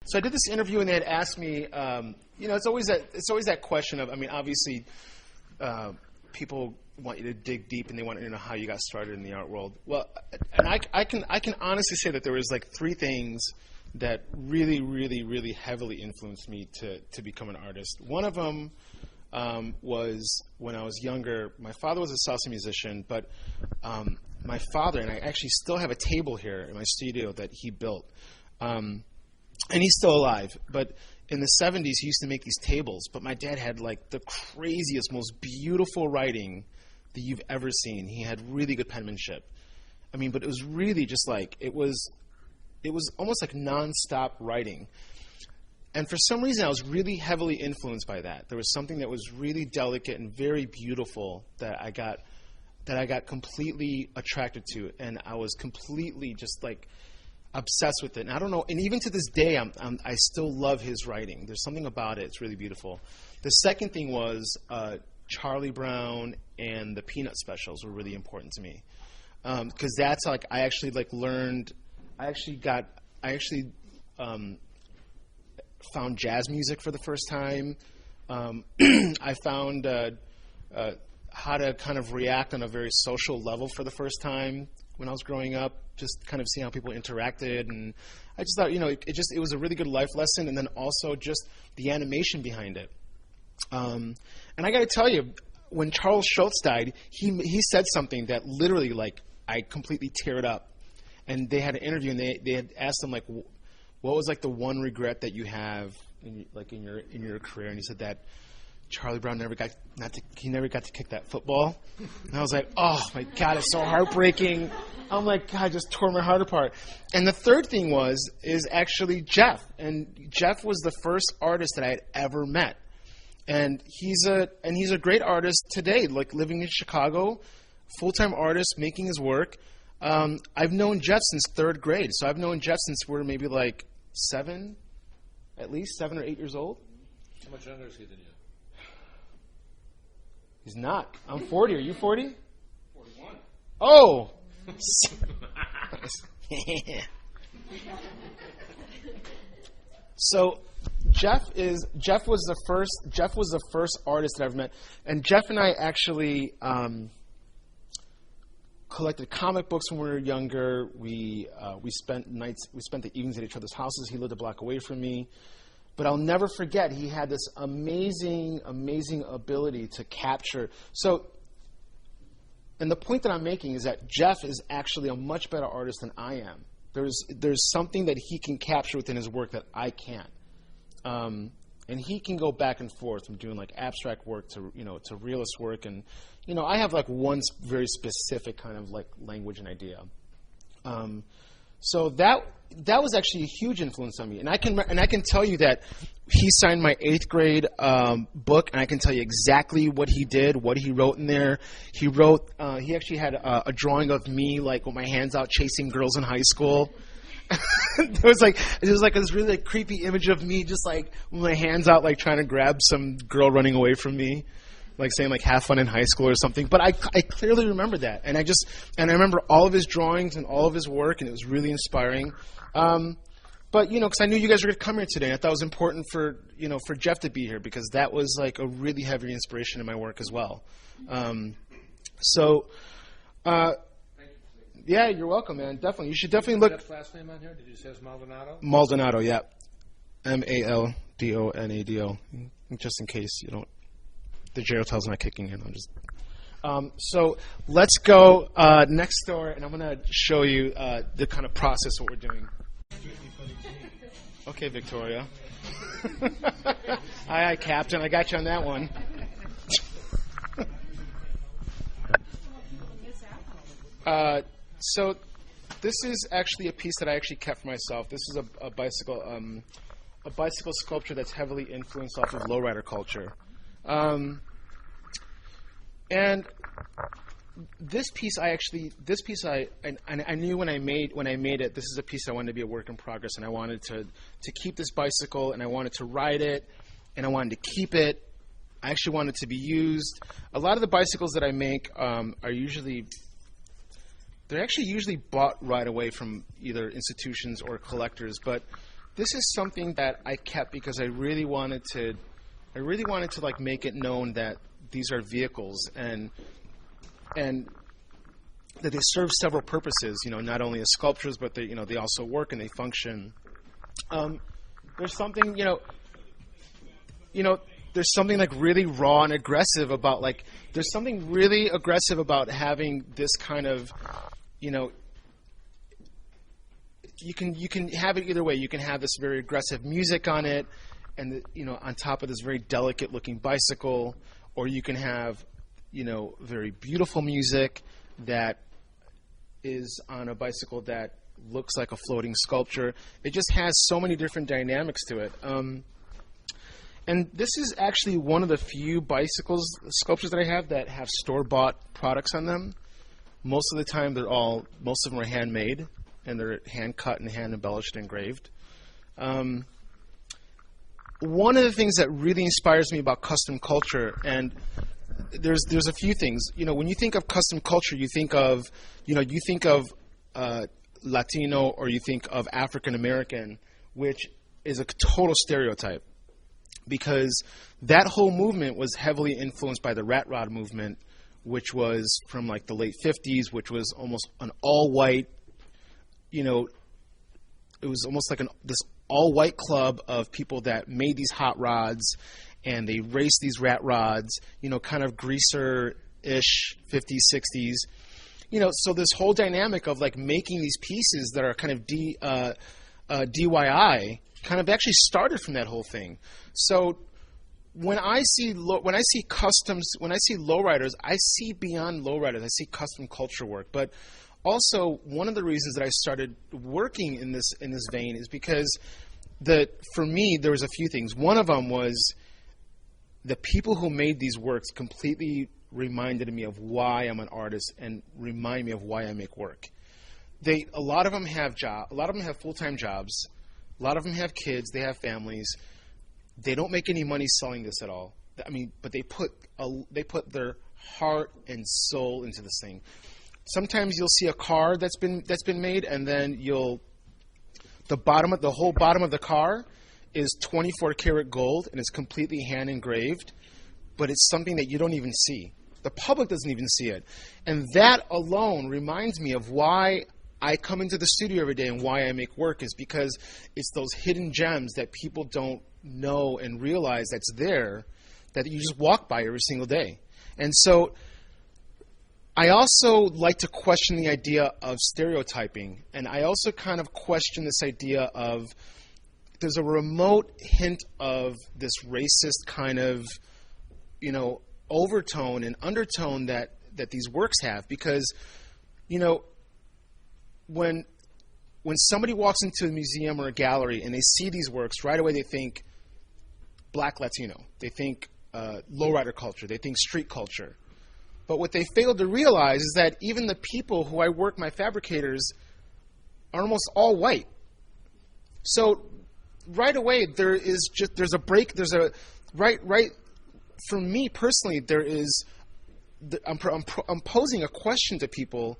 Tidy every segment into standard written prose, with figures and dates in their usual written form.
So I did this interview, and they had asked me, it's always that question of, I mean, obviously, people want you to dig deep, and they want you to know how you got started in the art world. Well, and I can honestly say that there was like 3 things that really, really, really heavily influenced me to become an artist. One of them was when I was younger. My father was a salsa musician, but my father, and I actually still have a table here in my studio that he built. And he's still alive, but in the 70s, he used to make these tables. But my dad had like the craziest, most beautiful writing that you've ever seen. He had really good penmanship. I mean, but it was really just like, it was almost like nonstop writing. And for some reason, I was really heavily influenced by that. There was something that was really delicate and very beautiful that I got completely attracted to, and I was completely just like obsessed with it. And I don't know, and even to this day, I still love his writing. There's something about it. It's really beautiful. The second thing was Charlie Brown and the Peanut specials were really important to me, because that's like I actually found jazz music for the first time. I found how to kind of react on a very social level for the first time when I was growing up, just kind of seeing how people interacted. And I just thought, it was a really good life lesson, and then also just the animation behind it. And I got to tell you, when Charles Schultz died, he said something that literally, like, I completely teared up. And they had an interview, and they had asked him, like, what was like the one regret that you have in your career? And he said that Charlie Brown never got to kick that football. And I was like, oh my God, it's so heartbreaking. I'm like, God, I just tore my heart apart. And the third thing is actually Jeff. And Jeff was the first artist that I had ever met. And he's a great artist today, like living in Chicago, full-time artist, making his work. I've known Jeff since 3rd grade, so I've known Jeff since we're maybe like 7 or 8 years old. How much younger is he than you? He's not. I'm 40. Are you 40? 41. Oh! So Jeff was the first artist that I've met, and Jeff and I actually collected comic books when we were younger. We spent the evenings at each other's houses. He lived a block away from me. But I'll never forget, he had this amazing, amazing ability to capture. So, and the point that I'm making is that Jeff is actually a much better artist than I am. There's something that he can capture within his work that I can't. And he can go back and forth from doing like abstract work to realist work, and I have like one very specific kind of like language and idea. So that was actually a huge influence on me, and I can tell you that he signed my 8th grade book, and I can tell you exactly what he did, what he wrote in there. He actually had a drawing of me like with my hands out chasing girls in high school. It was like this really like, creepy image of me just like with my hands out like trying to grab some girl running away from me, like saying like have fun in high school or something. But I clearly remember that, and I remember all of his drawings and all of his work, and it was really inspiring. But because I knew you guys were going to come here today, and I thought it was important for Jeff to be here, because that was like a really heavy inspiration in my work as well. Yeah, you're welcome, man. Definitely. You should definitely look. Jeff's last name on here? Did you say it's Maldonado? Maldonado, yeah. Maldonado. Just in case the Gerotel's not kicking in. So let's go next door, and I'm going to show you the kind of process what we're doing. Okay, Victoria. Aye, Captain. I got you on that one. So this is actually a piece that I actually kept for myself. This is a bicycle sculpture that's heavily influenced off of lowrider culture. And this piece I knew when I made it, this is a piece I wanted to be a work in progress, and I wanted to keep this bicycle, and I wanted to ride it, and I wanted to keep it. I actually wanted to be used. A lot of the bicycles that I make they're actually usually bought right away from either institutions or collectors, but this is something that I kept because I really wanted to like make it known that these are vehicles and that they serve several purposes. Not only as sculptures, but they also work and they function. There's something there's something like really raw and aggressive about there's something really aggressive about having this kind of you can have it either way. You can have this very aggressive music on it, and on top of this very delicate looking bicycle, or you can have very beautiful music that is on a bicycle that looks like a floating sculpture. It just has so many different dynamics to it. And this is actually one of the few sculptures that I have that have store-bought products on them. Most of the time, most of them are handmade, and they're hand-cut and hand-embellished and engraved. One of the things that really inspires me about custom culture, and there's a few things. When you think of custom culture, you think of Latino, or you think of African American, which is a total stereotype, because that whole movement was heavily influenced by the Rat Rod movement, which was from the late 50s, which was almost an all-white, it was almost like this all-white club of people that made these hot rods, and they raced these rat rods, kind of greaser-ish 50s, 60s. So this whole dynamic of making these pieces that are kind of DIY kind of actually started from that whole thing. So when I see lowriders, I see beyond lowriders. I see custom culture work. But also, one of the reasons that I started working in this vein is because for me there was a few things. One of them was the people who made these works completely reminded me of why I'm an artist and remind me of why I make work. A lot of them have full-time jobs. A lot of them have kids. They have families. They don't make any money selling this at all. But they put their heart and soul into this thing. Sometimes you'll see a car that's been made, and then the whole bottom of the car is 24 karat gold, and it's completely hand engraved, but it's something that you don't even see. The public doesn't even see it. And that alone reminds me of why I come into the studio every day and why I make work, is because it's those hidden gems that people don't know and realize that's there, that you just walk by every single day. And so I also like to question the idea of stereotyping, and I also kind of question this idea of there's a remote hint of this racist kind of, overtone and undertone that these works have, because, when somebody walks into a museum or a gallery and they see these works, right away they think Black Latino, they think lowrider culture, they think street culture. But what they fail to realize is that even the people who I work, my fabricators, are almost all white. So right away there's a break. For me personally, I'm posing a question to people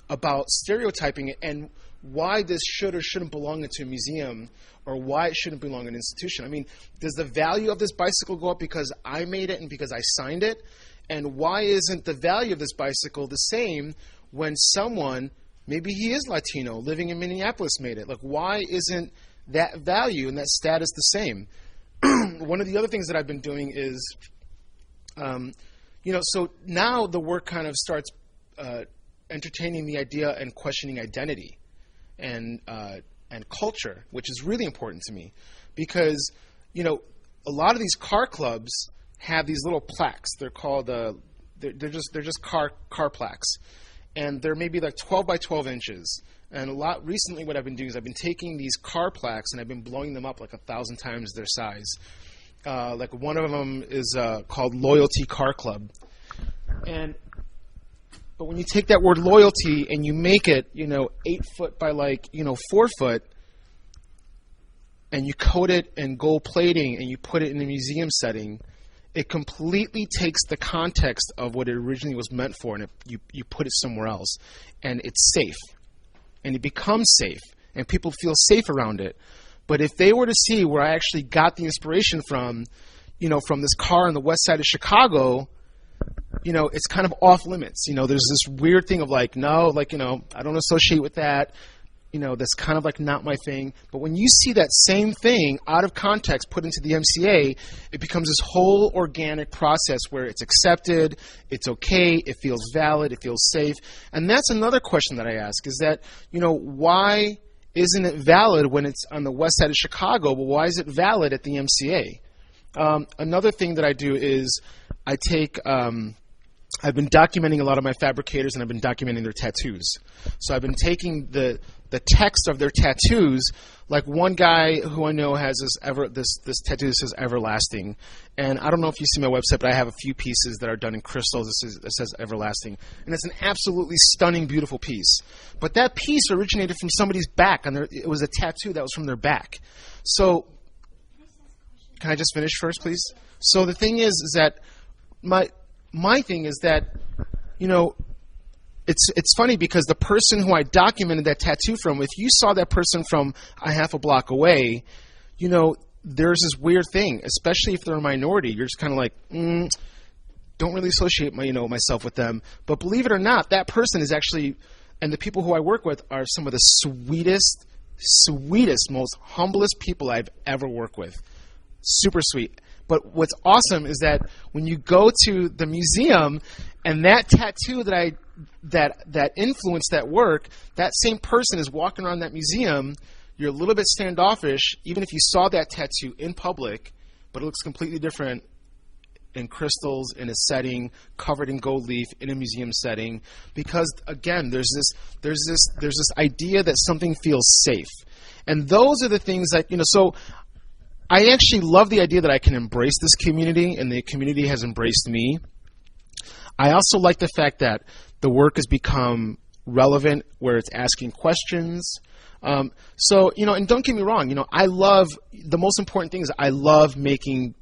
about stereotyping and why this should or shouldn't belong into a museum, or why it shouldn't belong in an institution. Does the value of this bicycle go up because I made it and because I signed it? And why isn't the value of this bicycle the same when someone, maybe he is Latino, living in Minneapolis, made it? Why isn't that value and that status the same? One of the other things that I've been doing is, so now the work kind of starts entertaining the idea and questioning identity and culture, which is really important to me, because a lot of these car clubs have these little plaques. They're called they're just car plaques, and they're maybe 12 by 12 inches. And recently, what I've been doing is I've been taking these car plaques and I've been blowing them up 1,000 times their size. One of them is called Loyalty Car Club, but when you take that word loyalty and you make it 8 foot by 4 foot, and you coat it in gold plating and you put it in a museum setting, it completely takes the context of what it originally was meant for, and you put it somewhere else, and it's safe, and it becomes safe, and people feel safe around it. But if they were to see where I actually got the inspiration from, from this car on the west side of Chicago, it's kind of off limits. There's this weird thing of like, no, like, I don't associate with that. That's kind of like not my thing. But when you see that same thing out of context put into the MCA, it becomes this whole organic process where it's accepted, it's okay, it feels valid, it feels safe. And that's another question that I ask is that, why isn't it valid when it's on the west side of Chicago, but why is it valid at the MCA? Another thing that I do is I take... I've been documenting a lot of my fabricators, and I've been documenting their tattoos. So I've been taking the text of their tattoos. Like one guy who I know has this tattoo that says "everlasting," and I don't know if you see my website, but I have a few pieces that are done in crystals that says "everlasting," and it's an absolutely stunning, beautiful piece. But that piece originated from somebody's back, and it was a tattoo that was from their back. So, can I just finish first, please? So the thing is that my thing is that, it's funny because the person who I documented that tattoo from, if you saw that person from a half a block away, there's this weird thing, especially if they're a minority. You're just kind of like, don't really associate myself with them. But believe it or not, that person is actually, and the people who I work with are some of the sweetest, most humblest people I've ever worked with. Super sweet. But what's awesome is that when you go to the museum and that tattoo that influenced that work, that same person is walking around that museum, you're a little bit standoffish, even if you saw that tattoo in public, but it looks completely different in crystals, in a setting, covered in gold leaf, in a museum setting, because again, there's this idea that something feels safe. And those are the things that, so I actually love the idea that I can embrace this community, and the community has embraced me. I also like the fact that the work has become relevant, where it's asking questions. So, and don't get me wrong, I love, the most important thing is I love making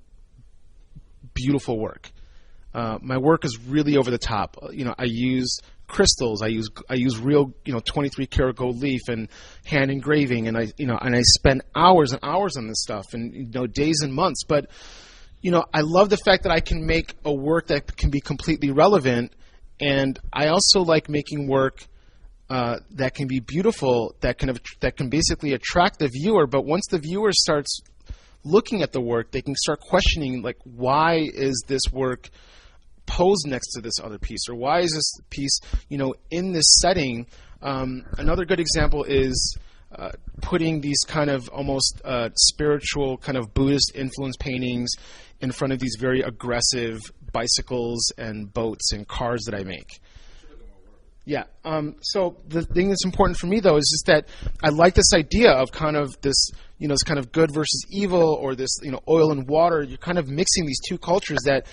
beautiful work. My work is really over the top. I use crystals. I use real, 23 karat gold leaf and hand engraving, and I spend hours and hours on this stuff, and days and months. But I love the fact that I can make a work that can be completely relevant, and I also like making work that can be beautiful, that can basically attract the viewer. But once the viewer starts looking at the work, they can start questioning, like, why is this work posed next to this other piece, or why is this piece in this setting? Another good example is putting these kind of almost spiritual kind of Buddhist influence paintings in front of these very aggressive bicycles and boats and cars that I make. Yeah. So the thing that's important for me, though, is just that I like this idea of kind of this, this kind of good versus evil, or this, oil and water. You're kind of mixing these two cultures that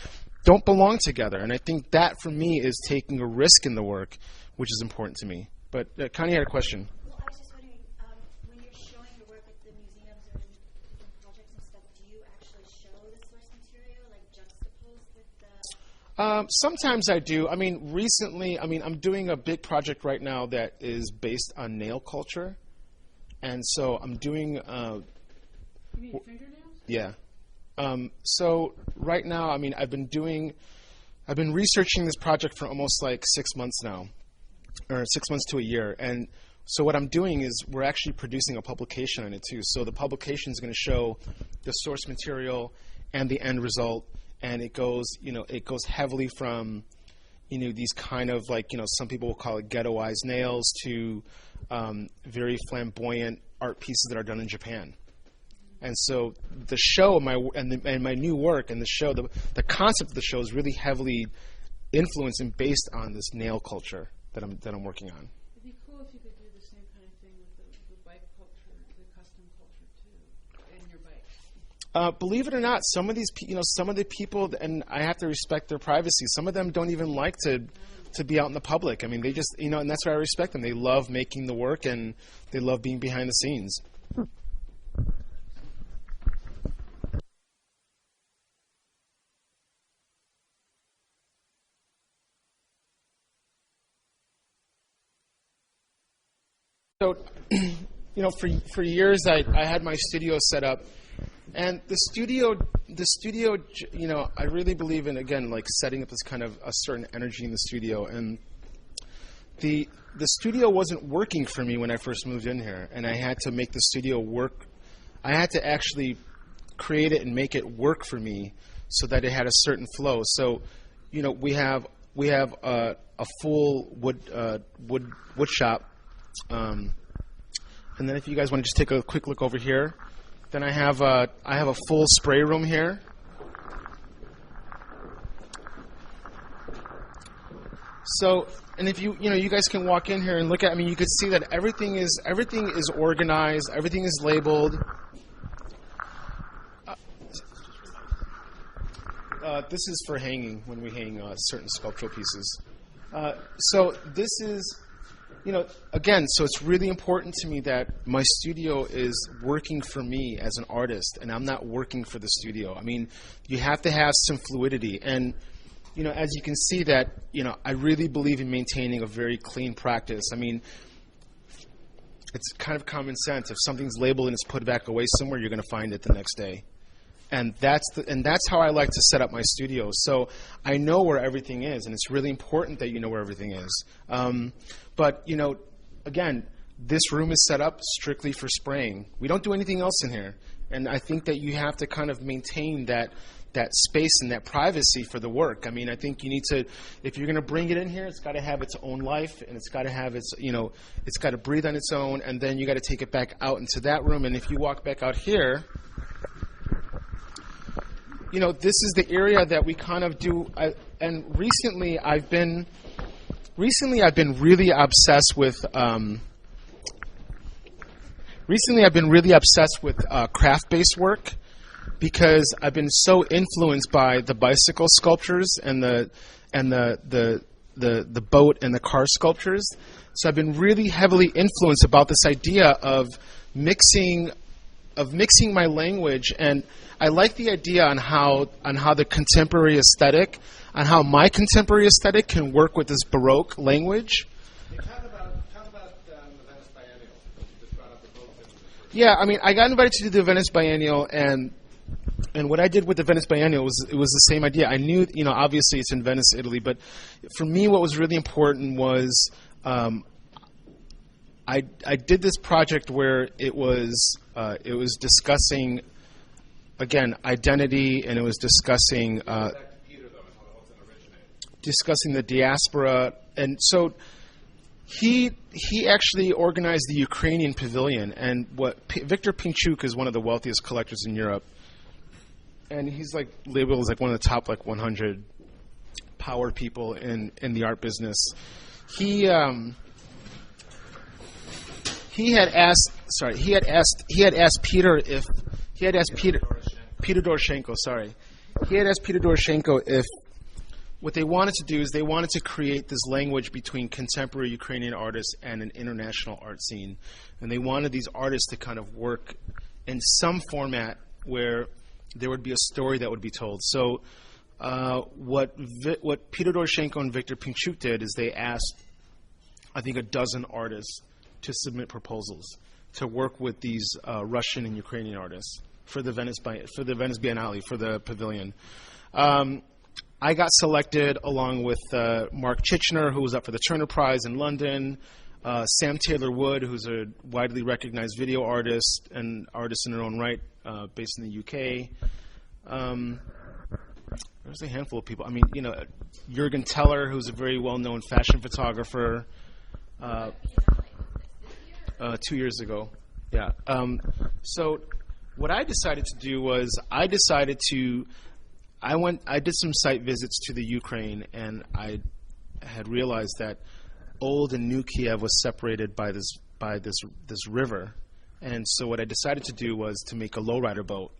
don't belong together. And I think that, for me, is taking a risk in the work, which is important to me. But Connie had a question. Well, I was just wondering, when you're showing your work at the museums or in different projects and stuff, do you actually show the source material, like juxtaposed with the... Sometimes I do. I mean, recently, I'm doing a big project right now that is based on nail culture. And so I'm doing... You mean fingernails? Yeah. So right now, I've been researching this project for almost like 6 months now, or 6 months to a year. And so what I'm doing is we're actually producing a publication on it too. So the publication is going to show the source material and the end result. And it goes heavily from, these kind of like, some people will call it ghettoized nails to very flamboyant art pieces that are done in Japan. And so the show, my new work, and the show, the concept of the show is really heavily influenced and based on this nail culture that I'm working on. It'd be cool if you could do the same kind of thing with the bike culture, the custom culture too, and your bikes. Believe it or not, some of these, some of the people, and I have to respect their privacy. Some of them don't even like to be out in the public. They just, and that's why I respect them. They love making the work, and they love being behind the scenes. So you know, for years I had my studio set up, and the studio, you know, I really believe in, again, like setting up this kind of a certain energy in the studio, and the studio wasn't working for me when I first moved in here, and I had to make the studio work. I had to actually create it and make it work for me so that it had a certain flow. So, you know, we have a full wood shop, and then if you guys want to just take a quick look over here, then I have a full spray room here. So, and if you guys can walk in here and look at, I mean, you could see that everything is organized, everything is labeled. This is for hanging, when we hang certain sculptural pieces. So this is, you know, again, so it's really important to me that my studio is working for me as an artist, and I'm not working for the studio. I mean, you have to have some fluidity. And, you know, as you can see that, you know, I really believe in maintaining a very clean practice. I mean, it's kind of common sense. If something's labeled and it's put back away somewhere, you're going to find it the next day. And that's how I like to set up my studio. So I know where everything is, and it's really important that you know where everything is. But, you know, again, this room is set up strictly for spraying. We don't do anything else in here. And I think that you have to kind of maintain that space and that privacy for the work. I mean, I think you need to, if you're going to bring it in here, it's got to have its own life, and it's got to have its, you know, it's got to breathe on its own, and then you got to take it back out into that room. And if you walk back out here, you know, this is the area that we kind of do. And recently, I've been really obsessed with. Craft-based work, because I've been so influenced by the bicycle sculptures and the boat and the car sculptures. So I've been really heavily influenced about this idea of mixing my language, and I like the idea on how the contemporary aesthetic, on how my contemporary aesthetic can work with this Baroque language. Talk about the Venice Biennale. You just brought up the boat thing. Yeah, I mean, I got invited to do the Venice Biennale, and what I did with the Venice Biennale was the same idea. I knew, you know, obviously it's in Venice, Italy, but for me, what was really important was I did this project where it was discussing, again, identity, and it was discussing discussing the diaspora. And so he actually organized the Ukrainian pavilion, and Victor Pinchuk is one of the wealthiest collectors in Europe, and he's like labeled as like one of the top like 100 power people in the art business. He had asked Peter Doroshenko if what they wanted to do is they wanted to create this language between contemporary Ukrainian artists and an international art scene. And they wanted these artists to kind of work in some format where there would be a story that would be told. So what Peter Doroshenko and Victor Pinchuk did is they asked, I think, a dozen artists to submit proposals to work with these Russian and Ukrainian artists for the Venice Biennale, for the pavilion. I got selected along with Mark Chichner, who was up for the Turner Prize in London, Sam Taylor Wood, who's a widely recognized video artist and artist in her own right, based in the UK. There's a handful of people. I mean, you know, Jürgen Teller, who's a very well-known fashion photographer. 2 years ago, yeah. So what I decided to do was I did some site visits to the Ukraine, and I had realized that old and new Kiev was separated by this river. And so what I decided to do was to make a lowrider boat.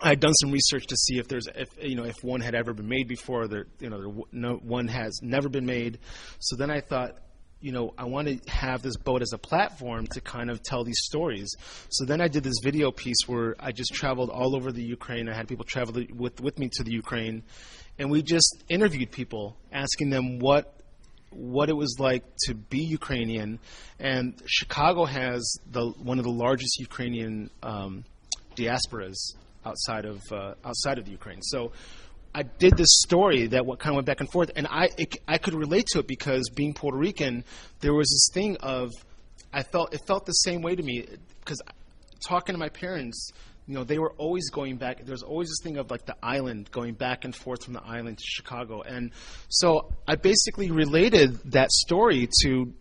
I had done some research to see if one had ever been made before. One has never been made. So then I thought, I want to have this boat as a platform to kind of tell these stories. So then I did this video piece where I just traveled all over the Ukraine. I had people travel with me to the Ukraine, and we just interviewed people, asking them what what it was like to be Ukrainian. And Chicago has one of the largest Ukrainian diasporas outside of the Ukraine. So I did this story that kind of went back and forth, and I could relate to it because being Puerto Rican, there was this thing of it felt the same way to me because talking to my parents, they were always going back. There's always this thing of like the island, going back and forth from the island to Chicago. And so I basically related that story to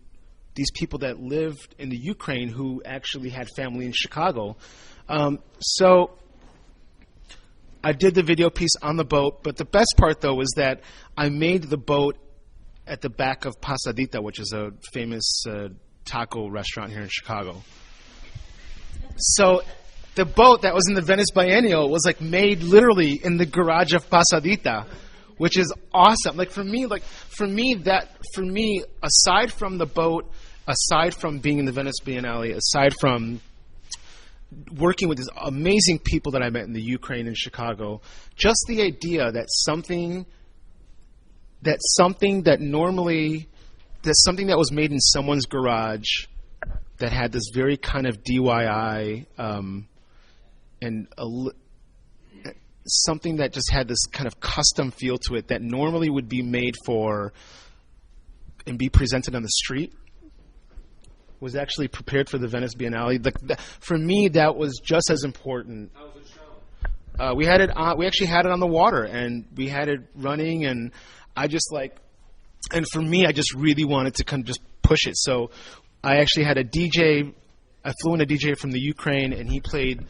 these people that lived in the Ukraine who actually had family in Chicago. So I did the video piece on the boat, but the best part, though, was that I made the boat at the back of Pasadita, which is a famous taco restaurant here in Chicago. So the boat that was in the Venice Biennale was like made literally in the garage of Pasadita, which is awesome. For me, aside from the boat, aside from being in the Venice Biennale, aside from working with these amazing people that I met in the Ukraine and Chicago, just the idea that something that was made in someone's garage that had this very kind of DIY and something that just had this kind of custom feel to it that normally would be made for and be presented on the street was actually prepared for the Venice Biennale. For me, that was just as important. How was it shown? We actually had it on the water, and we had it running, and and for me, I just really wanted to kind of just push it. So I actually had a DJ. I flew in a DJ from the Ukraine, and he played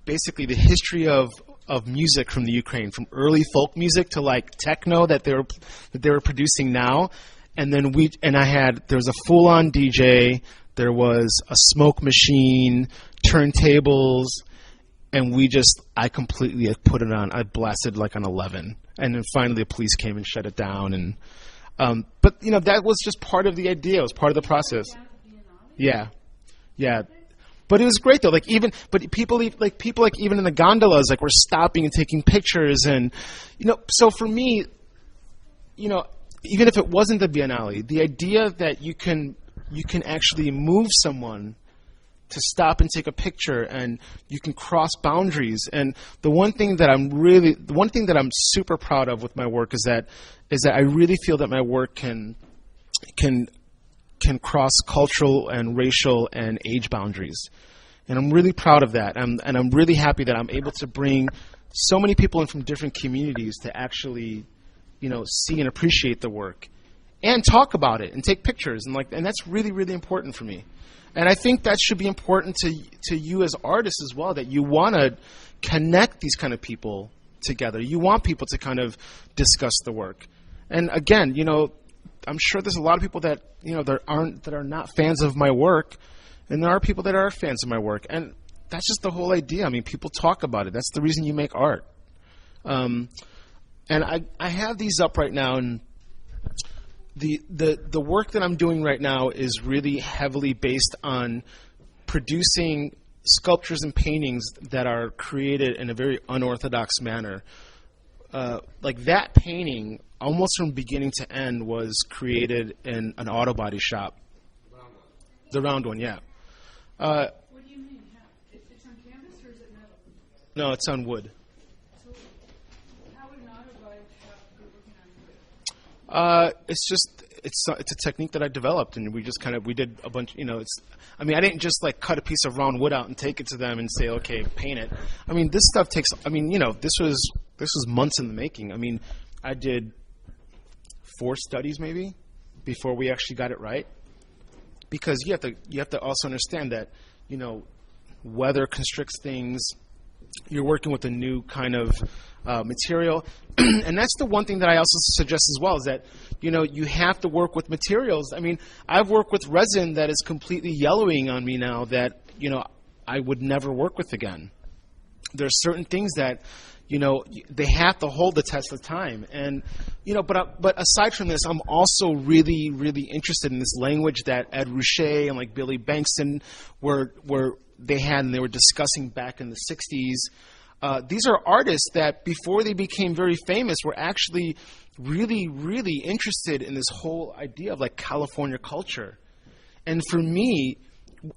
basically the history of music from the Ukraine, from early folk music to like techno that they were producing now. And then there was a full-on DJ, there was a smoke machine, turntables, and I completely put it on. I blasted like on 11, and then finally the police came and shut it down. And but that was just part of the idea. It was part of the process. Yeah. But it was great though. People even in the gondolas were stopping and taking pictures, and so for me, even if it wasn't the Biennale, the idea that you can actually move someone to stop and take a picture, and you can cross boundaries. And the one thing that I'm super proud of with my work is that I really feel that my work can cross cultural and racial and age boundaries. And I'm really proud of that. And I'm really happy that I'm able to bring so many people in from different communities to actually see and appreciate the work and talk about it and take pictures. And that's really, really important for me. And I think that should be important to you as artists as well, that you want to connect these kind of people together. You want people to kind of discuss the work. And again, I'm sure there's a lot of people that, that are not fans of my work, and there are people that are fans of my work. And that's just the whole idea. I mean, people talk about it. That's the reason you make art. And I have these up right now, and the work that I'm doing right now is really heavily based on producing sculptures and paintings that are created in a very unorthodox manner. Like that painting, almost from beginning to end, was created in an auto body shop. The round one, yeah. What do you mean? It's on canvas or is it metal? No, it's on wood. So how would an auto body shop be working on wood? It's a technique that I developed, and we did a bunch. I didn't just cut a piece of round wood out and take it to them and say, okay, paint it. I mean, this stuff takes. This was months in the making. I mean, I did 4 studies maybe before we actually got it right, because you have to also understand that weather constricts things. You're working with a new kind of material. And that's the one thing that I also suggest as well, is that, you have to work with materials. I mean, I've worked with resin that is completely yellowing on me now that, I would never work with again. There's certain things that, they have to hold the test of time. And, but aside from this, I'm also really, really interested in this language that Ed Ruscha and Billy Bankston were discussing back in the 60s. These are artists that before they became very famous were actually really, really interested in this whole idea of like California culture. And for me,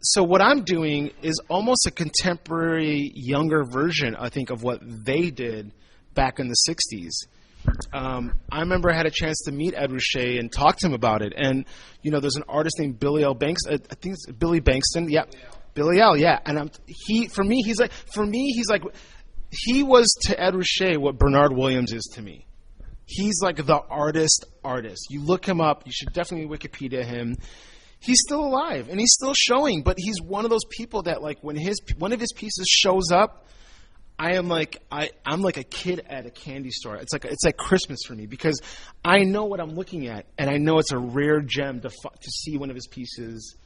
so what I'm doing is almost a contemporary, younger version, I think, of what they did back in the 60s. I remember I had a chance to meet Ed Ruscha and talk to him about it. And, you know, there's an artist named Billy L. Banks. I think it's Billy Bankston. Yeah. Billy L. Yeah. And he was to Ed Ruscha what Bernard Williams is to me. He's like the artist. You look him up. You should definitely Wikipedia him. He's still alive and he's still showing, but he's one of those people that like when one of his pieces shows up, I'm like a kid at a candy store. It's like Christmas for me because I know what I'm looking at and I know it's a rare gem to see one of his pieces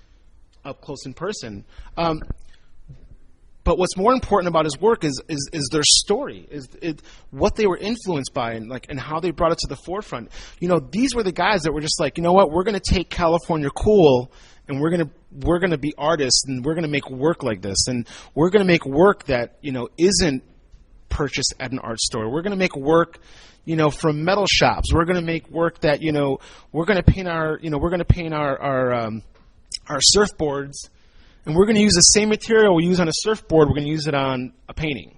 up close in person. But what's more important about his work is their story, is what they were influenced by, and how they brought it to the forefront. You know, these were the guys that were just like, you know what, we're going to take California cool, and we're going to be artists, and we're going to make work like this, and we're going to make work that, you know, isn't purchased at an art store. We're going to make work, you know, from metal shops. We're going to make work that, you know, we're going to paint our surfboards. And we're going to use the same material we use on a surfboard, we're going to use it on a painting.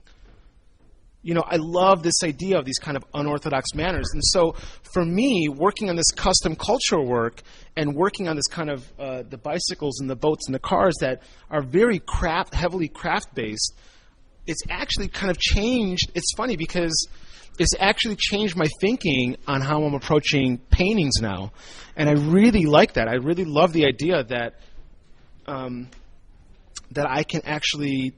You know, I love this idea of these kind of unorthodox manners. And so for me, working on this custom cultural work and working on this kind of the bicycles and the boats and the cars that are very heavily craft-based, it's actually kind of changed. It's funny because it's actually changed my thinking on how I'm approaching paintings now. And I really like that. I really love the idea that that I can actually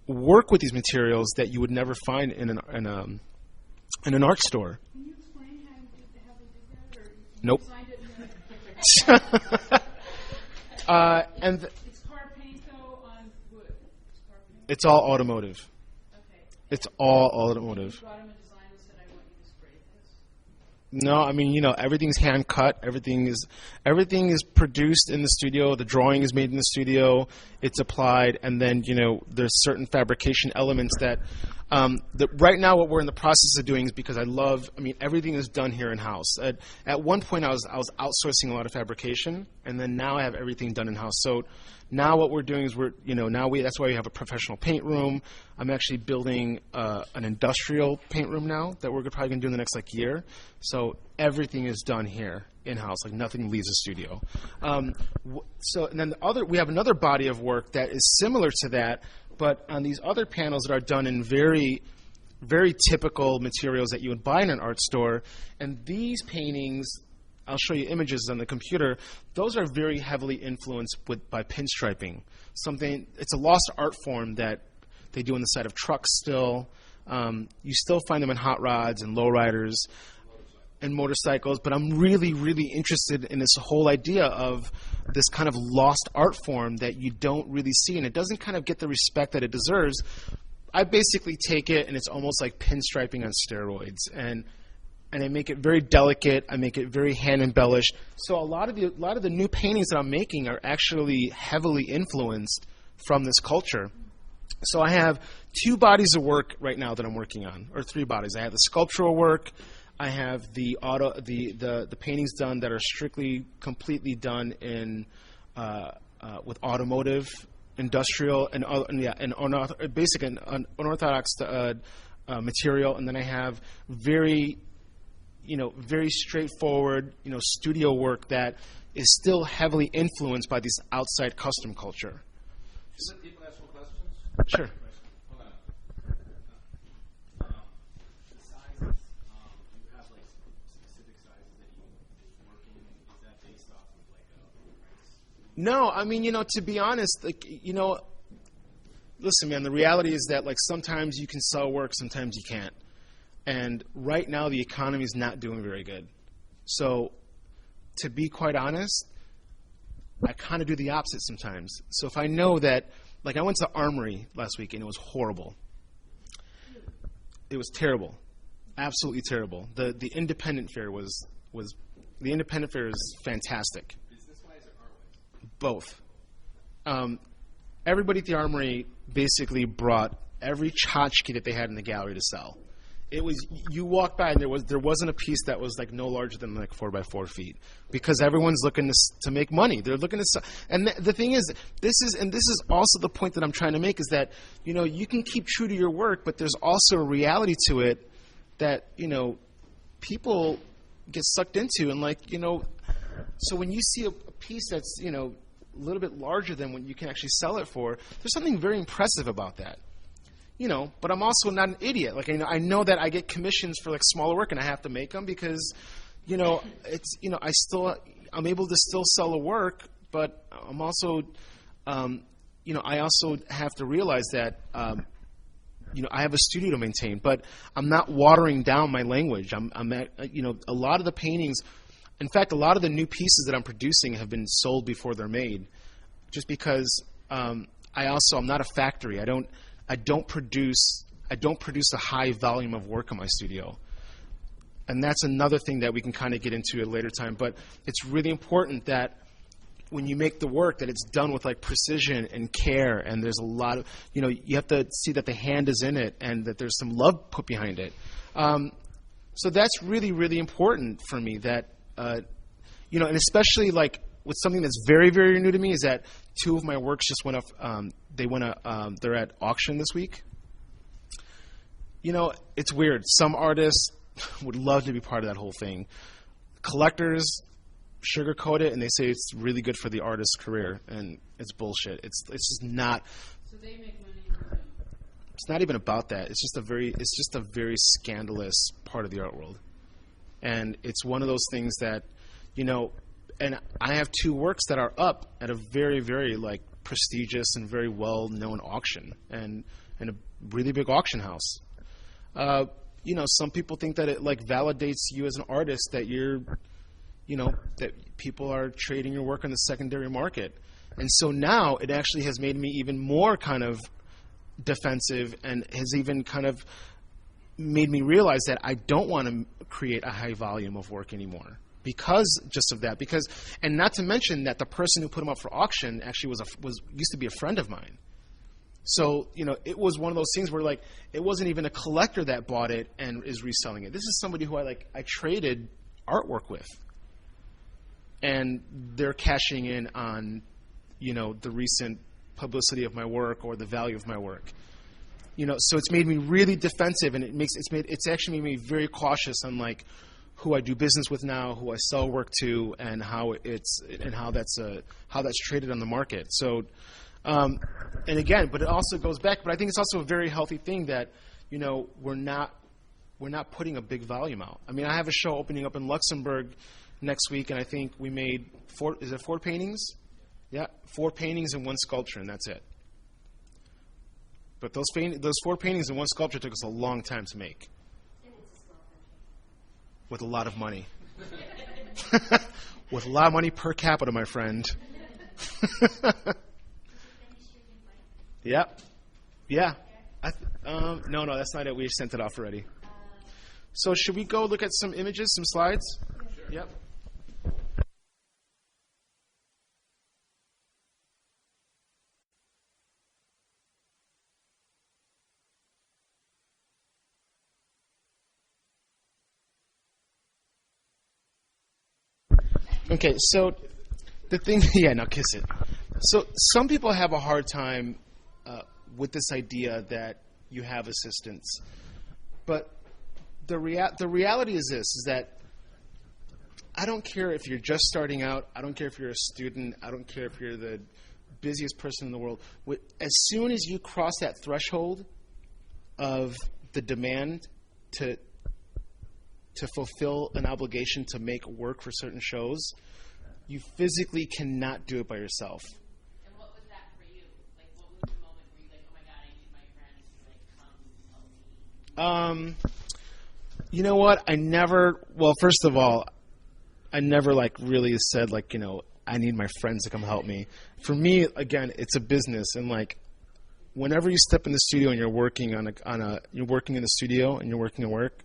work with these materials that you would never find in an art store. Can you explain how they did that, or Nope. designed it? It's car paint though on wood. It's car paint. It's all automotive. Okay. It's all automotive. You brought him a design and said, "I want you to spray this." No, I mean, you know, everything's hand cut. Everything is produced in the studio. The drawing is made in the studio. It's applied, and then, you know, there's certain fabrication elements that right now what we're in the process of doing is because everything is done here in house. At one point, I was outsourcing a lot of fabrication, and then now I have everything done in house. So now what we're doing is that's why we have a professional paint room. I'm actually building an industrial paint room now that we're probably going to do in the next year. So everything is done here in-house, nothing leaves the studio. So and then we have another body of work that is similar to that, but on these other panels that are done in very, very typical materials that you would buy in an art store. And these paintings, I'll show you images on the computer. Those are very heavily influenced by pinstriping. It's a lost art form that they do on the side of trucks still. You still find them in hot rods and lowriders and motorcycles, but I'm really, really interested in this whole idea of this kind of lost art form that you don't really see, and it doesn't kind of get the respect that it deserves. I basically take it, and it's almost like pinstriping on steroids, and I make it very delicate. I make it very hand embellished. So a lot of the new paintings that I'm making are actually heavily influenced from this culture. So I have 2 bodies of work right now that I'm working on, or 3 bodies. I have the sculptural work. I have the paintings done that are completely done in with automotive, industrial, and basically an unorthodox material. And then I have very straightforward, studio work that is still heavily influenced by this outside custom culture. Let people ask some questions. Sure. Hold on. The sizes, you have specific sizes that you work in. Is that based off of a price? No, I mean, to be honest, listen, man, the reality is that sometimes you can sell work, sometimes you can't. And right now the economy is not doing very good. So to be quite honest, I kind of do the opposite sometimes. So if I know that, I went to the Armory last week and it was horrible. It was terrible. Absolutely terrible. The independent fair was the independent fair is fantastic. Business-wise or art-wise? Both. Everybody at the Armory basically brought every tchotchke that they had in the gallery to sell. It was, you walked by and there wasn't a piece that was like no larger than like 4x4 feet, because everyone's looking to make money. They're looking to sell. And the thing is, this is also the point that I'm trying to make, is that, you know, you can keep true to your work, but there's also a reality to it that, you know, people get sucked into. And like, you know, so when you see a piece that's, you know, a little bit larger than what you can actually sell it for, there's something very impressive about that. You know, but I'm also not an idiot. Like, I know that I get commissions for like smaller work and I have to make them because, you know, it's, you know, I'm able to still sell a work, but I'm also, you know, I also have to realize that, you know, I have a studio to maintain, but I'm not watering down my language. I'm at, you know, a lot of the paintings, in fact, a lot of the new pieces that I'm producing have been sold before they're made, just because I'm not a factory. I don't produce a high volume of work in my studio. And that's another thing that we can kind of get into at a later time. But it's really important that when you make the work, that it's done with like precision and care, and there's a lot of, you know, you have to see that the hand is in it and that there's some love put behind it. So that's really, really important for me, that, you know, and especially like with something that's very, very new to me, is that 2 of my works just went up. They're at auction this week. You know, it's weird. Some artists would love to be part of that whole thing. Collectors sugarcoat it and they say it's really good for the artist's career, and it's bullshit. It's just not. So they make money. It's not even about that. It's just a very scandalous part of the art world, and it's one of those things that, you know. And I have 2 works that are up at a very, very like prestigious and very well-known auction, and a really big auction house. You know, some people think that it like validates you as an artist, that you're, you know, that people are trading your work on the secondary market. And so now it actually has made me even more kind of defensive, and has even kind of made me realize that I don't want to create a high volume of work anymore. Because just of that, and not to mention that the person who put them up for auction actually used to be a friend of mine. So, you know, it was one of those things where like it wasn't even a collector that bought it and is reselling it. This is somebody who I traded artwork with, and they're cashing in on, you know, the recent publicity of my work or the value of my work. You know, so it's made me really defensive, and it's actually made me very cautious on like who I do business with now, who I sell work to, and how that's traded on the market. So, and again, but it also goes back. But I think it's also a very healthy thing that, you know, we're not putting a big volume out. I mean, I have a show opening up in Luxembourg next week, and I think we made 4 paintings? Yeah, 4 paintings and 1 sculpture, and that's it. But those 4 paintings and 1 sculpture took us a long time to make. With a lot of money. With a lot of money per capita, my friend. Yeah. Yeah. No, that's not it. We sent it off already. So should we go look at some images, some slides? Sure. Yep. Okay, so the thing, yeah, now kiss it. So some people have a hard time with this idea that you have assistants, but the reality is this: is that I don't care if you're just starting out. I don't care if you're a student. I don't care if you're the busiest person in the world. As soon as you cross that threshold of the demand to fulfill an obligation to make work for certain shows, you physically cannot do it by yourself. And what was that for you? Like, what was the moment where you like, oh my God, I need my friends to like come help me? You know what? First of all, I never like really said like, you know, I need my friends to come help me. For me, again, it's a business, and like, whenever you step in the studio and you're working you're working in the studio and you're working at work,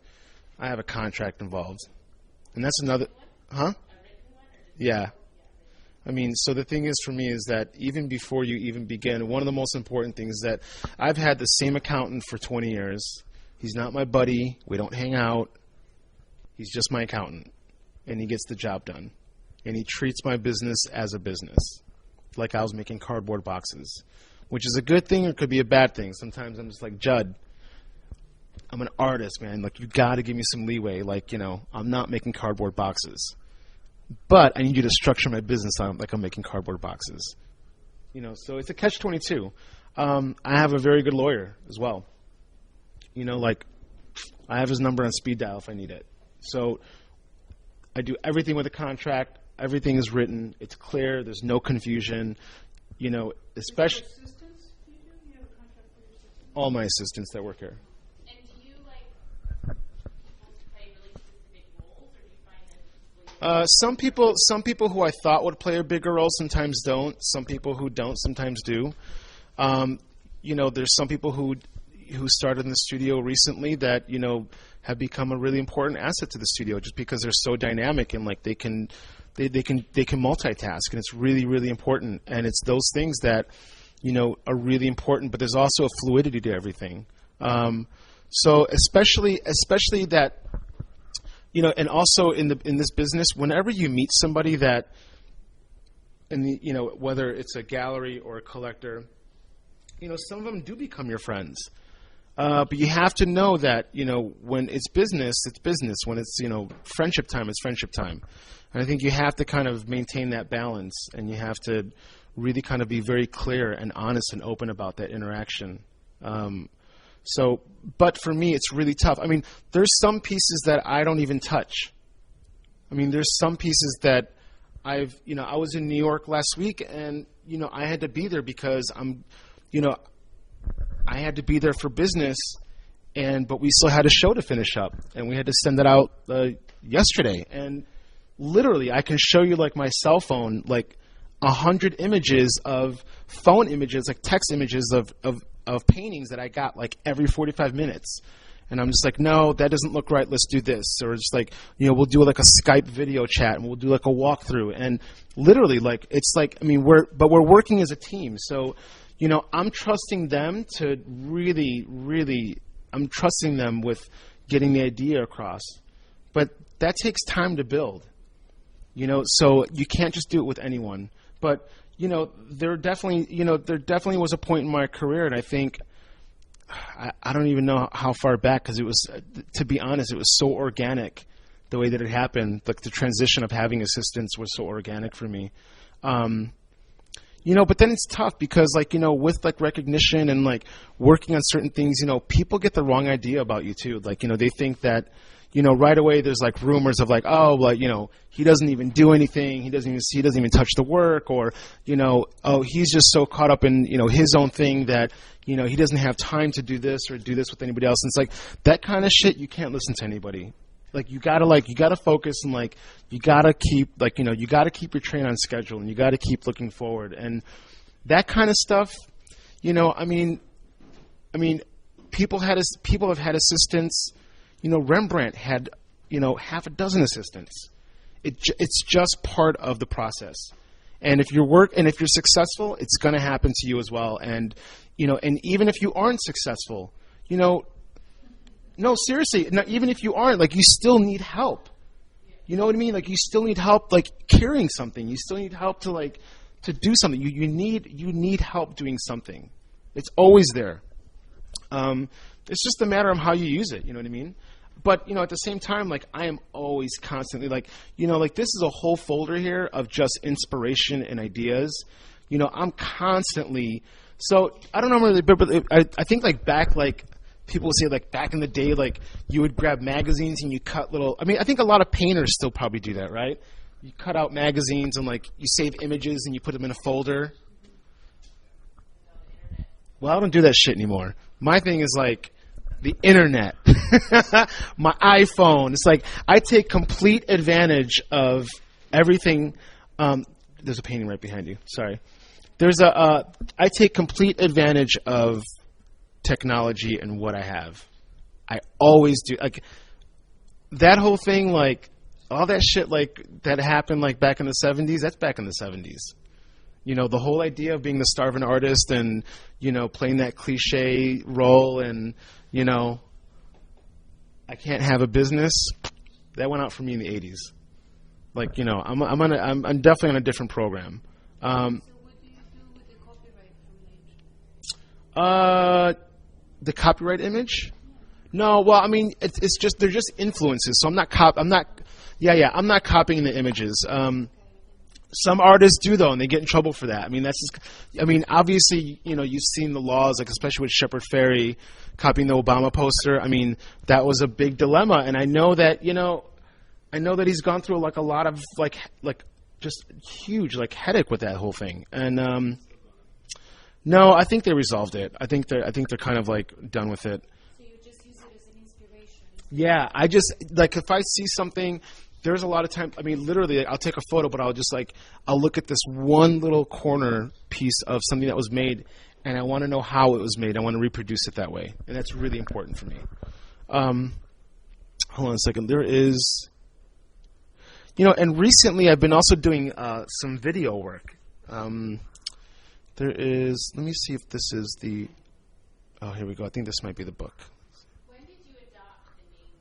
I have a contract involved. And that's another, huh? Yeah. I mean, so the thing is for me is that even before you even begin, one of the most important things is that I've had the same accountant for 20 years. He's not my buddy. We don't hang out. He's just my accountant, and he gets the job done. And he treats my business as a business, like I was making cardboard boxes, which is a good thing or could be a bad thing. Sometimes I'm just like, Judd, I'm an artist, man. Like, you got to give me some leeway. Like, you know, I'm not making cardboard boxes. But I need you to structure my business like I'm making cardboard boxes. You know, so it's a catch-22. I have a very good lawyer as well. You know, like, I have his number on speed dial if I need it. So I do everything with a contract. Everything is written. It's clear. There's no confusion. You know, especially Assistants, do you do? You have a contract for your assistants? all my assistants that work here. And do you like have to play really specific roles, or do you find that Some people who I thought would play a bigger role sometimes don't. Some people who don't sometimes do. You know, there's some people who started in the studio recently that, you know, have become a really important asset to the studio just because they're so dynamic and like they can multitask, and it's really, really important. And it's those things that, you know, are really important, but there's also a fluidity to everything. So especially that, you know, and also in this business, whenever you meet somebody that, you know, whether it's a gallery or a collector, you know, some of them do become your friends. But you have to know that, you know, when it's business, it's business. When it's, you know, friendship time, it's friendship time. And I think you have to kind of maintain that balance, and you have to really kind of be very clear and honest and open about that interaction. But for me, it's really tough. I mean, there's some pieces that I don't even touch. I mean, there's some pieces that I was in New York last week, and, you know, I had to be there because I had to be there for business, but we still had a show to finish up, and we had to send it out yesterday. And literally, I can show you, like, my cell phone, like 100 images of phone images, like text images of paintings that I got like every 45 minutes. And I'm just like, no, that doesn't look right. Let's do this. Or just like, you know, we'll do like a Skype video chat and we'll do like a walkthrough. And literally, like, it's like, I mean, we're working as a team. So, you know, I'm trusting them to really, really, I'm trusting them with getting the idea across. But that takes time to build, you know, so you can't just do it with anyone. But, you know, there definitely was a point in my career, and I think, I don't even know how far back, because it was, to be honest, it was so organic the way that it happened. Like, the transition of having assistants was so organic for me. You know, but then it's tough because, like, you know, with like recognition and like working on certain things, you know, people get the wrong idea about you too. Like, you know, they think that, you know, right away there's like rumors of like, oh, well, you know, he doesn't even do anything. He doesn't even touch the work, or, you know, oh, he's just so caught up in, you know, his own thing that, you know, he doesn't have time to do this or do this with anybody else. And it's like that kind of shit. You can't listen to anybody. Like, you gotta focus, and like you gotta keep, like, you know, you gotta keep your train on schedule, and you gotta keep looking forward, and that kind of stuff. You know, I mean, people have had assistants. You know, Rembrandt had, you know, half a dozen assistants. It's just part of the process. And if you're successful, it's going to happen to you as well. And, you know, and even if you aren't successful, you know, no, seriously, no, even if you aren't, like, you still need help. You know what I mean? Like, you still need help, like, carrying something. You still need help to, like, to do something. You need help doing something. It's always there. It's just a matter of how you use it. You know what I mean? But, you know, at the same time, like, I am always constantly, like, you know, like, this is a whole folder here of just inspiration and ideas. You know, I'm constantly, so I don't know really, but I think, like, back, like, people would say, like, back in the day, like, you would grab magazines and you cut little, I mean, I think a lot of painters still probably do that, right? You cut out magazines and, like, you save images and you put them in a folder. Well, I don't do that shit anymore. My thing is, like, the internet, my iPhone. It's like I take complete advantage of everything. There's a painting right behind you. Sorry. I take complete advantage of technology and what I have. I always do. Like, that whole thing, like, all that shit like that happened like back in the 70s. That's back in the 70s. You know, the whole idea of being the starving artist and, you know, playing that cliche role and, you know, I can't have a business. That went out for me in the 80s. Like, you know, I'm definitely on a different program. So what do you do with the copyright from the image? The copyright image? No, well, I mean, it's just they're just influences. So I'm not copying the images. Some artists do though, and they get in trouble for that. I mean, obviously, you know, you've seen the laws, like especially with Shepard Fairey copying the Obama poster. I mean, that was a big dilemma, and I know that he's gone through like a lot of like just huge like headache with that whole thing. And no, I think they resolved it. I think they're kind of like done with it. So you just use it as an inspiration? Yeah, I just like if I see something. There's a lot of time. I mean, literally, I'll take a photo, but I'll look at this one little corner piece of something that was made, and I want to know how it was made. I want to reproduce it that way, and that's really important for me. Hold on a second. There is, you know, and recently I've been also doing some video work. There is. Let me see if this is the. Oh, here we go. I think this might be the book. When did you adopt the name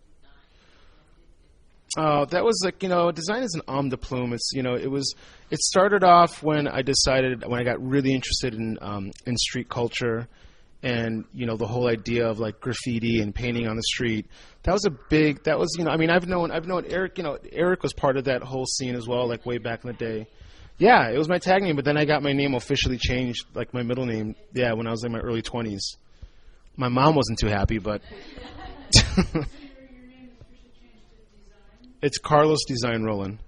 design? That was like, you know, design is an homme de plume. It's, you know, it started off when I got really interested in street culture and, you know, the whole idea of like graffiti and painting on the street. You know, I mean, I've known Eric, you know, Eric was part of that whole scene as well, like way back in the day. Yeah, it was my tag name, but then I got my name officially changed, like my middle name, yeah, when I was in my early 20s. My mom wasn't too happy, but... It's Carlos Design Rolon.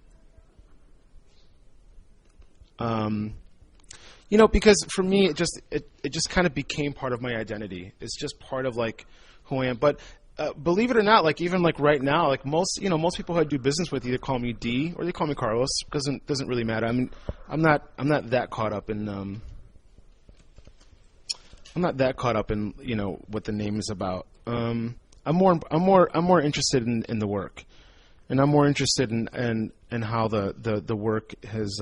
You know, because for me, it just kind of became part of my identity. It's just part of like who I am. But believe it or not, like even like right now, like most people who I do business with either call me D or they call me Carlos. Doesn't really matter. I mean, I'm not that caught up in you know what the name is about. I'm more interested in the work. And I'm more interested in how the work has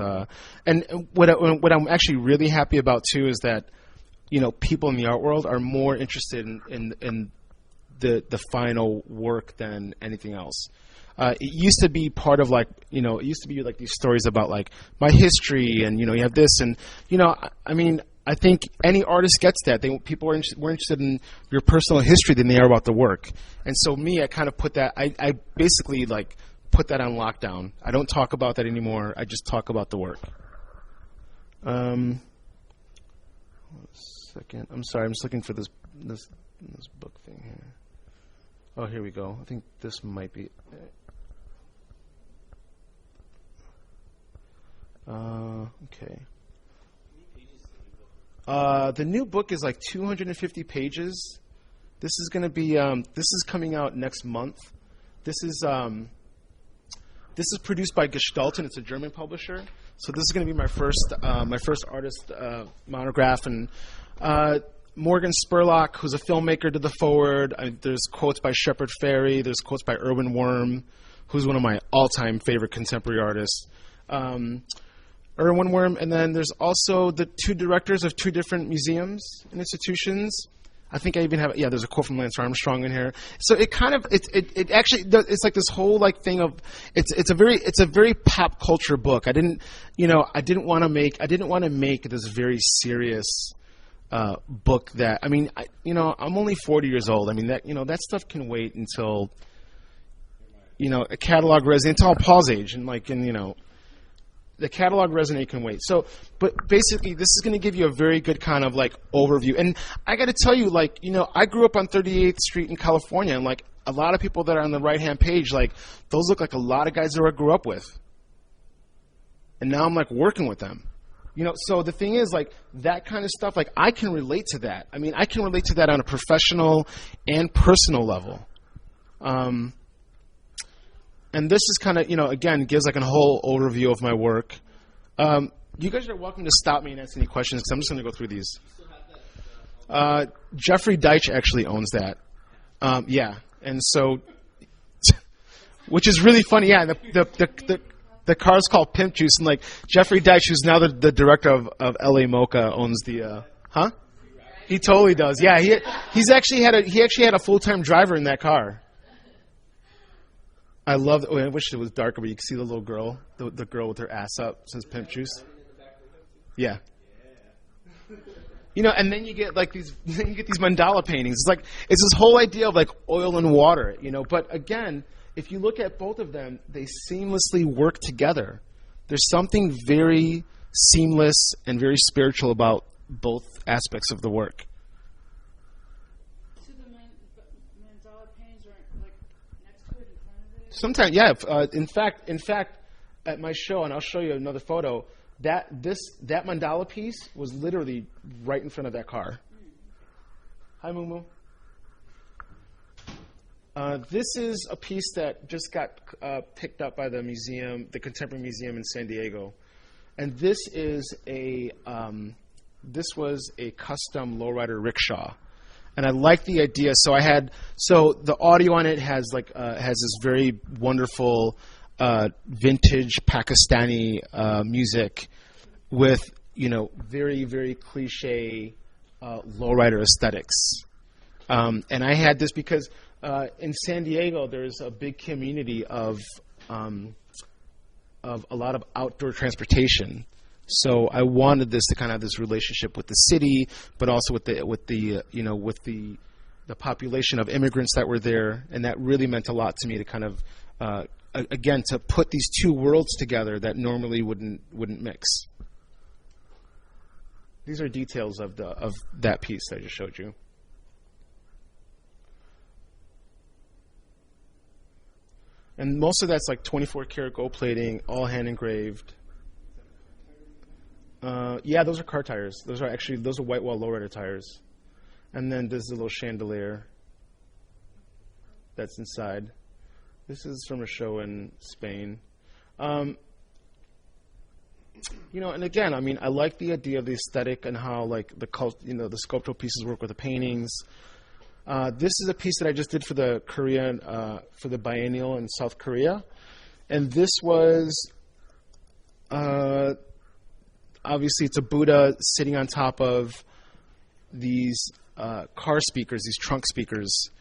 and what I'm actually really happy about too is that, you know, people in the art world are more interested in the final work than anything else. It used to be part of like, you know, it used to be like these stories about like my history and, you know, you have this and, you know, I mean, I think any artist gets that. People are more interested in your personal history than they are about the work. And so me, I kind of put that, I basically like put that on lockdown. I don't talk about that anymore. I just talk about the work. 1 second. I'm sorry. I'm just looking for this book thing here. Oh, here we go. I think this might be it. Okay. The new book is like 250 pages. This is going to be. This is coming out next month. This is produced by Gestalten. It's a German publisher. So this is going to be my first artist monograph. And Morgan Spurlock, who's a filmmaker, did the foreword. There's quotes by Shepard Fairey. There's quotes by Erwin Wurm, who's one of my all-time favorite contemporary artists. Erwin Wurm, and then there's also the two directors of two different museums and institutions. I think I even have, yeah, there's a quote from Lance Armstrong in here. So it kind of, it actually, it's like this whole like thing of, it's a very pop culture book. I didn't want to make this very serious book that, I mean, I'm only 40 years old. I mean, that stuff can wait until, a catalog resident, until Paul's age and the catalog resume can wait. So, but basically, this is going to give you a very good kind of like overview. And I got to tell you, I grew up on 38th Street in California, and like a lot of people that are on the right-hand page, like those look like a lot of guys that I grew up with. And now I'm like working with them. So the thing is, like that kind of stuff, like I can relate to that. I mean, I can relate to that on a professional and personal level. And this is kind of, again, gives like a whole overview of my work. You guys are welcome to stop me and ask any questions because I'm just going to go through these. Jeffrey Deitch actually owns that. Yeah. And so, which is really funny. Yeah, the car's called Pimp Juice, and like Jeffrey Deitch, who's now the director of LA Mocha, owns the. Huh? He totally does. Yeah, he actually had a full-time driver in that car. I love. I wish it was darker, but you can see the little girl, the girl with her ass up, says Pimp Juice. Yeah. You know, and then you get like these mandala paintings. It's this whole idea of like oil and water, you know. But again, if you look at both of them, they seamlessly work together. There's something very seamless and very spiritual about both aspects of the work. So the mandala paintings are like next to it, in front of it? Sometimes, yeah. In fact, at my show, and I'll show you another photo. That mandala piece was literally right in front of that car. Hi, Moo. This is a piece that just got picked up by the museum, the Contemporary Museum in San Diego, and this was a custom lowrider rickshaw, and I like the idea. So the audio on it has this very wonderful vintage Pakistani music with, you know, very, very cliche lowrider aesthetics. And I had this because in San Diego there's a big community of a lot of outdoor transportation. So I wanted this to kind of have this relationship with the city, but also with the population of immigrants that were there, and that really meant a lot to me to kind of again, to put these two worlds together that normally wouldn't mix. These are details of that piece that I just showed you. And most of that's like 24 karat gold plating, all hand engraved. Yeah, those are car tires. Those are white wall lowrider tires. And then there's a little chandelier that's inside. This is from a show in Spain. You know, and again, I mean, I like the idea of the aesthetic and how like the sculptural pieces work with the paintings. This is a piece that I just did for the biennial in South Korea, and this was obviously it's a Buddha sitting on top of these car speakers, these trunk speakers,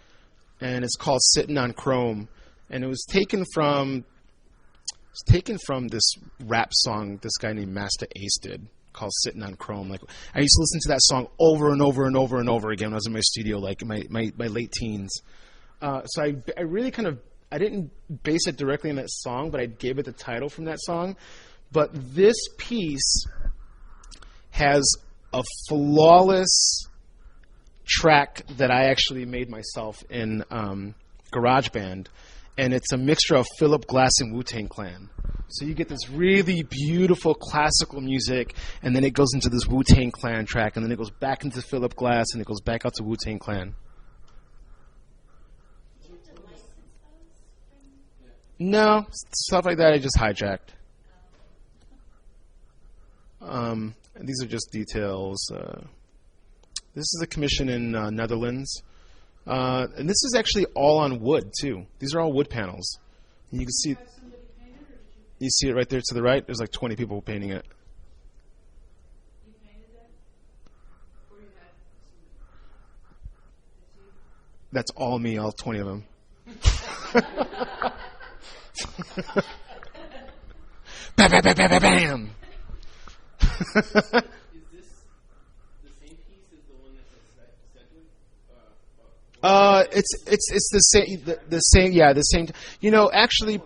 and it's called "Sitting on Chrome." And it was taken from this rap song this guy named Masta Ace did called "Sitting on Chrome." Like, I used to listen to that song over and over and over and over again when I was in my studio, like in my late teens. So I really I didn't base it directly on that song, but I gave it the title from that song. But this piece has a flawless track that I actually made myself in GarageBand. And it's a mixture of Philip Glass and Wu-Tang Clan. So you get this really beautiful classical music, and then it goes into this Wu-Tang Clan track, and then it goes back into Philip Glass, and it goes back out to Wu-Tang Clan. Did you have to license those? No, stuff like that I just hijacked. And these are just details. This is a commission in Netherlands. And this is actually all on wood, too. These are all wood panels. And you can see, you see it right there to the right? There's like 20 people painting it. You painted that? Or you had somebody? That's all me, all 20 of them. Bam, bam, bam, bam, bam, bam. Is this the same piece as the one that's at Sedgwick? It's the same. Yeah, the same. You know, actually,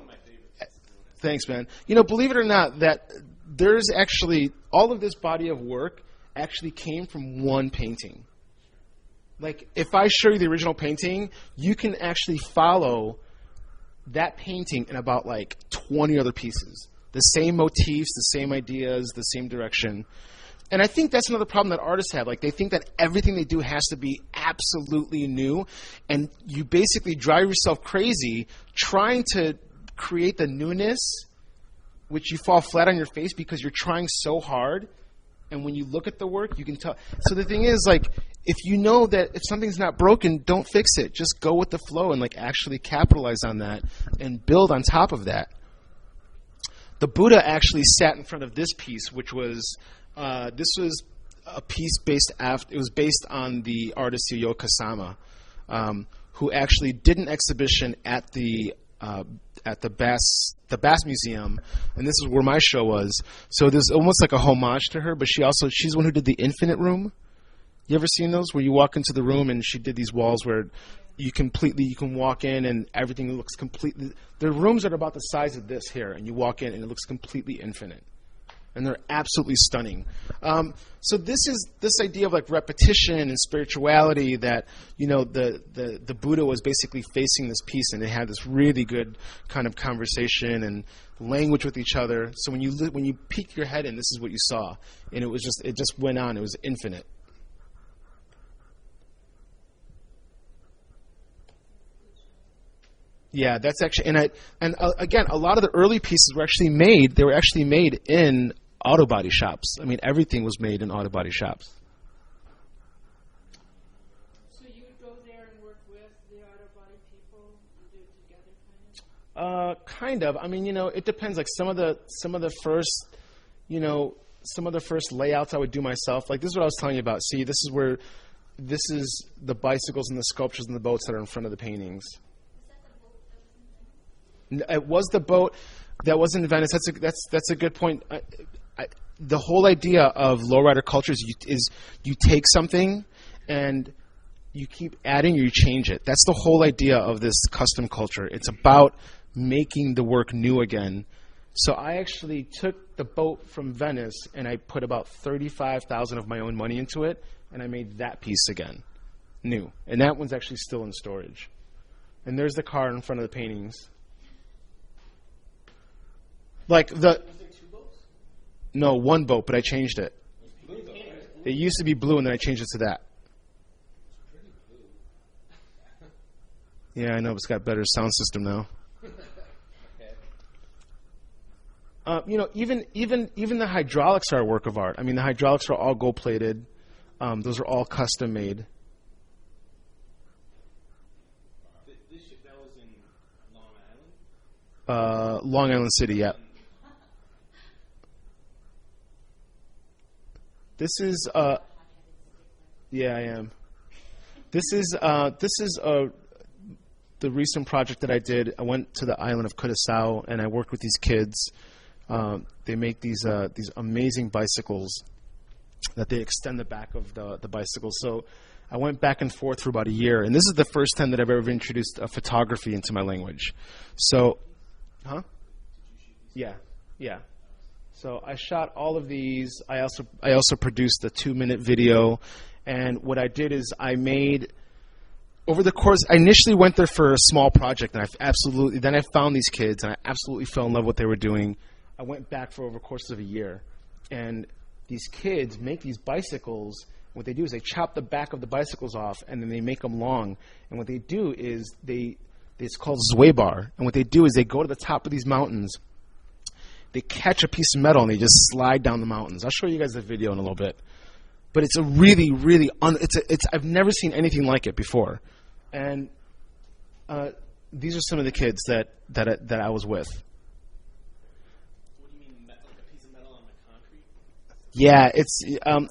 thanks, man. You know, believe it or not, that there's actually all of this body of work actually came from one painting. Like, if I show you the original painting, you can actually follow that painting in about like 20 other pieces. The same motifs, the same ideas, the same direction. And I think that's another problem that artists have. Like, they think that everything they do has to be absolutely new, and you basically drive yourself crazy trying to create the newness, which you fall flat on your face because you're trying so hard, And when you look at the work, you can tell. So the thing is, like, if you know that if something's not broken, don't fix it. Just go with the flow and like actually capitalize on that and build on top of that. The Buddha actually sat in front of this piece, which was this was a piece based on the artist Yayoi Kusama, who actually did an exhibition at the Bass Museum, and this is where my show was. So there's almost like a homage to her, but she's the one who did the Infinite Room. You ever seen those where you walk into the room and she did these walls where you can walk in and everything looks completely. There are rooms that are about the size of this here, and you walk in and it looks completely infinite, and they're absolutely stunning. So this idea of like repetition and spirituality that the Buddha was basically facing this piece, and they had this really good kind of conversation and language with each other. So when you peek your head in, this is what you saw, and it just went on. It was infinite. Yeah, that's actually, and again, a lot of the early pieces were actually made. They were actually made in auto body shops. I mean, everything was made in auto body shops. So you would go there and work with the auto body people and do it together, Kind of. I mean, it depends. Like some of the first layouts I would do myself. Like this is what I was telling you about. See, this is the bicycles and the sculptures and the boats that are in front of the paintings. It was the boat that was in Venice. That's a good point. The whole idea of lowrider culture is you take something and you keep adding or you change it. That's the whole idea of this custom culture. It's about making the work new again. So I actually took the boat from Venice and I put about $35,000 of my own money into it, and I made that piece again, new. And that one's actually still in storage. And there's the car in front of the paintings. Like the. Was there two boats? No, one boat, but I changed it. Blue boat, right? It used to be blue, and then I changed it to that. It's pretty blue. Yeah, I know. It's got better sound system now. Okay. Even the hydraulics are a work of art. I mean, the hydraulics are all gold plated. Those are all custom made. That was in Long Island? Long Island City, yeah. This is yeah, I am. This is the recent project that I did. I went to the island of Curaçao and I worked with these kids. They make these amazing bicycles that they extend the back of the bicycle. So I went back and forth for about a year, and this is the first time that I've ever introduced photography into my language. So, Yeah. So I shot all of these. I also produced a 2-minute video, and what I did is I made over the course. I initially went there for a small project, and then I found these kids, and I absolutely fell in love with what they were doing. I went back for over the course of a year, and these kids make these bicycles. What they do is they chop the back of the bicycles off, and then they make them long. And what they do is it's called Zweibar, and what they do is they go to the top of these mountains. They catch a piece of metal and they just slide down the mountains. I'll show you guys the video in a little bit. But it's a really, really I've never seen anything like it before. And these are some of the kids that I was with. What do you mean, like a piece of metal on the concrete? Yeah, Like skiing?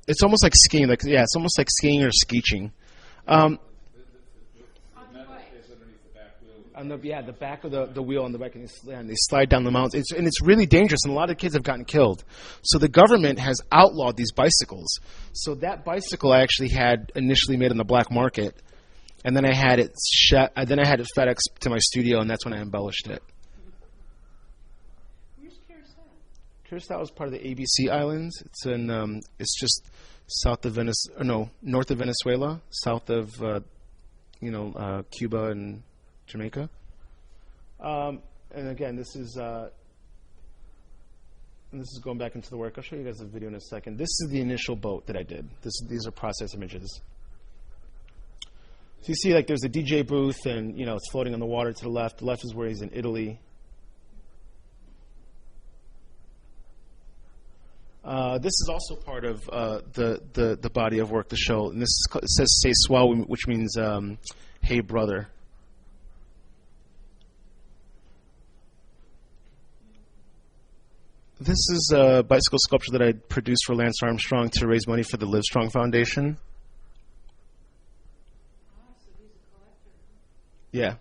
it's almost like skiing. It's almost like skiing or skeeching. On the back of the wheel on the bike, and they slide down the mountains. It's really dangerous, and a lot of kids have gotten killed. So the government has outlawed these bicycles. So that bicycle I actually had initially made on the black market, and then I had it FedEx to my studio, and that's when I embellished it. Where's Curaçao? Curaçao is part of the ABC Islands. It's just south of Venice, north of Venezuela, south of Cuba and Jamaica. And again, this is going back into the work. I'll show you guys a video in a second. This is the initial boat that I did. These are process images. So you see, like, there's a DJ booth, and it's floating on the water to the left. The left is where he's in Italy. This is also part of the body of work, the show. And this is it says "Say Swell," which means "Hey, brother." This is a bicycle sculpture that I produced for Lance Armstrong to raise money for the Livestrong Foundation. Yeah.